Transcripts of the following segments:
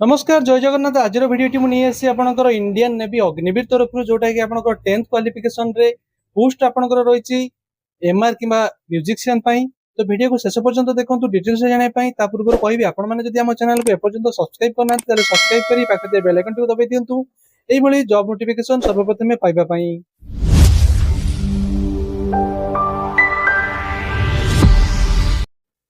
नमस्कार जय जगन्नाथ। आज भिडियो मुझे आपंकर इंडियन नेवी अग्निवीर तरफ जोटा कि आप 10th क्वालिफिकेशन रे पोस्ट आपंकर रही एमआर कि म्यूजिशियन तो वीडियो को शेष पर्यंत देखो डिटेल्स जानापी पूर्व कहि आप चैनल को एपर्यंत सब्सक्राइब करना सब्सक्राइब कर बेल आइकन को दबाई दिंतु यही जॉब नोटिफिकेशन सर्वप्रथम पाइबापी।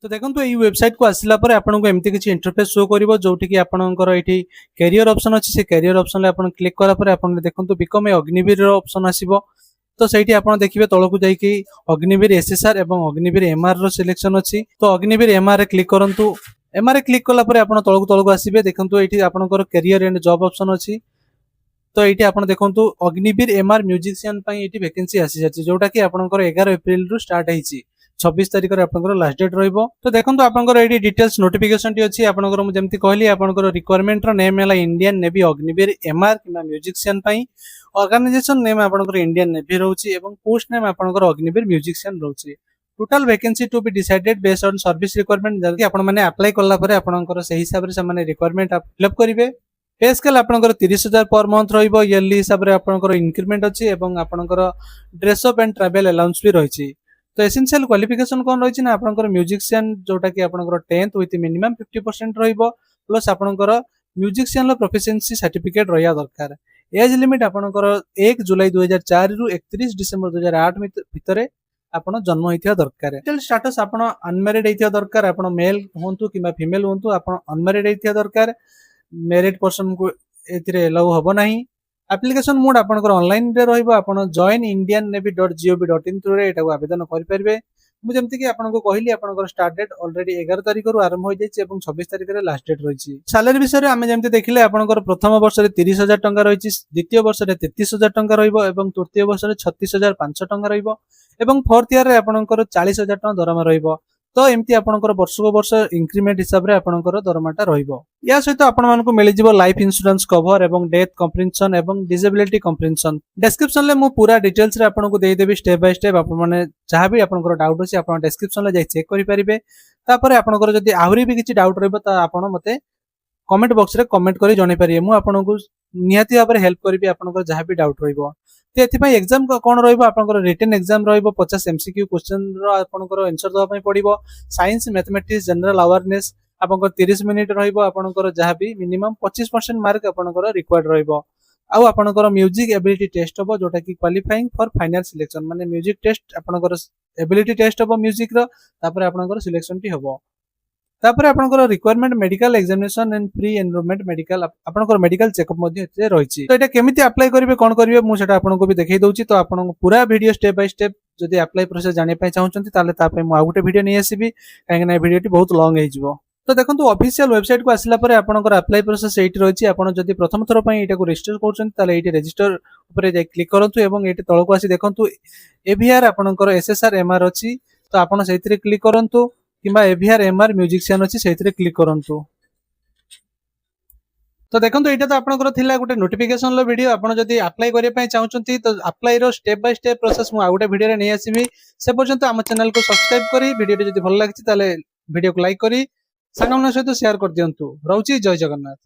तो देखो ये वेबसाइट को आसला आपको एमती किसी इंटरफेस शो कर जोटि कि आपंकर ये कैरियर ऑप्शन अच्छी से कैरियर ऑप्शन में आप क्लिक करापर आप देखो बिकम ए अग्निवीर ऑप्शन आसो। तो सही आप देखिए तौक जाकि अग्निवीर एसएसआर और अग्निवीर एमआर रो सिलेक्शन अच्छी। तो अग्निवीर एमआर रे क्लिक करूँ। एमआर क्लिक कलापर आप तौक आसवे देखो ये आपंकर कैरियर एंड जॉब ऑप्शन अच्छी। तो ये आप देखो अग्निवीर एमआर म्यूजिशियन ये वैकेंसी आसी जाए जोटा कि आपंकर 11 एप्रिल रु स्टार्ट होती 26 तारिख में लास्ट डेट रहिबो। तो देखो आपंकर ये डिटेल्स नोटिफिकेशन टी अच्छी आपंकर मुझे कहली आपंकर रिक्वायरमेंट नेम है इंडियन नेवी अग्निवीर एमआर कि म्यूजिशियन ऑर्गेनाइजेशन नेम आपंकर इंडियन नेवी रोचे और पोस्ट नेम आपंकर अग्निवीर म्यूजिशियन रोचे। Total vacancy to be decided based on service requirement जल्दी आपण माने अप्लाई करला परे आपनकर सही हिसाब रे माने रिक्वायरमेंट फिलअप करिवे। पे स्केल आपनकर 30,000 पर मंथ रहिबो। इयरली हिसाब रे आपनकर इंक्रीमेंट अछि एवं आपनकर dress up and travel allowance भी रहिछि। तो एसेंशियल क्वालिफिकेशन कौन रही ना आपनकर म्यूजिशियन जोटा कि आपनकर 10th विथ मिनिमम 50% रहिबो प्लस आपनकर म्यूजिशियन लो प्रोफिशिएंसी सर्टिफिकेट रहिया दरकार। एज लिमिट आपनकर 1 जुलाई 2004 रु 31 डिसेंबर 2008 भितरे आपण जन्म होइथिया दरकार। मेरिटल स्टेटस आपण अनमैरिड होइथिया दरकार। आपण मेल होंतु किबा फीमेल होंतु आपण अनमैरिड होइथिया दरकार। मैरिड पर्सन को एथिरे अलाउ हबो नाही। एप्लिकेशन मोड आपनकर ऑनलाइन रे रहइबो। आपण जॉइन indiannavy.gov.in थ्रू रे एटाको आवेदन करि परिबे। मु जेमति कि आपनको कहली आपनकर स्टार्ट डेट ऑलरेडी 11 तारिख रु आरंभ होई जायछि एवं 26 तारिख रे लास्ट डेट रहिछि। सैलरी विषय रे आमे जेमति देखिले आपनकर प्रथम वर्ष रे 30,000 टंका रहिछि, द्वितीय वर्ष रे 33,000 टंका रहिबो एवं तृतीय वर्ष रे 36,500 टंका रहिबो एवं फोर्थ ईयर रे आपनकर 40,000 टंका दरमा रहिबो। तो एमती आपनकर वर्ष को वर्ष इंक्रीमेंट हिसाब रे आपनकर दरमाटा रहिबो। या सहित आपण मानको मिलि जिवो लाइफ इंश्योरेंस कवर एवं डेथ कंप्रेंशन एवं डिसेबिलिटी कंप्रेंशन। डिस्क्रिप्शन ले मु पूरा डिटेल्स रे आपनको देई देबी स्टेप बाय स्टेप। आपण माने जहां भी आपनकर डाउट अछि आपण डिस्क्रिप्शन ले जाई चेक करि परिबे। तापर आपनकर जदि आहुरी भी किछि डाउट रहबो त आपण मते कमेंट बॉक्स रे कमेंट करी जणाई परिबे। मु आपनको निहाती भाबरे हेल्प करिबी आपनकर जहां भी डाउट रहबो। तो एथिपाई एग्जाम कौन रहा रिटन एग्जाम रहा 50 एमसीक्यू क्वेश्चन आपनकर आंसर दवा पई पड़िबो। साइंस मैथमेटिक्स जनरल अवेयरनेस आपनकर 30 मिनिट रहिबो। आपनकर जहां भी मिनिमम 25% मार्क आपनकर रिक्वायर्ड रहिबो। आउ आपनकर म्यूजिक एबिलिटी टेस्ट हबो जोटा कि क्वालिफाइंग फॉर फाइनल सिलेक्शन माने म्यूजिक टेस्ट आपनकर एबिलिटी टेस्ट हबो म्यूजिक रो तापर आपनकर सिलेक्शन टी हबो। तापर आपनकर requirement medical examination and pre enrolment medical आपनकर मेडिकल चेकअप मध्ये एते रहिछि। तो एटा केमिति अप्लाई करिवे कोन करिवे मु सेटा आपनको भी देखाई दउछि। तो आपन पूरा वीडियो स्टेप बाय स्टेप जदि अप्लाई प्रोसेस जाने पय चाहउछन्ती ताले तापे मु आ गुटे वीडियो नै आसीबी काहे ना वीडियोटी बहुत लॉन्ग हे जिवो। तो देखंतु ऑफिशियल वेबसाइट को आसिला परे आपनकर अप्लाई प्रोसेस एठी रहिछि। आपन जदि प्रथम थरो पय एटा को रजिस्टर करछन्ती ताले एठी रजिस्टर ऊपर जाय क्लिक करंतु एवं एठी तळको आसी देखंतु एवीआर आपनकर एसएसआर एमआर अछि। तो आपन सेथिरे क्लिक करंतु किबा एवीआर एमआर म्यूजिशियन अछि सेथिरे क्लिक करंतु। तो देखो ये तो आपनकर थिला गोटे नोटिफिकेशन लो वीडियो। आपण जदि अप्लाई करिया पय चाहउछन्ती तो अप्लाई रो स्टेप बाय स्टेप प्रोसेस मु आ गोटे वीडियो रे नै आसीबी। से पर्यंत हम चैनल को सब्सक्राइब करी वीडियो जदि भल लागिछि ताले वीडियो को लाइक करी संगमन सहित शेयर कर दियंतु। रहउछि जय जगन्नाथ।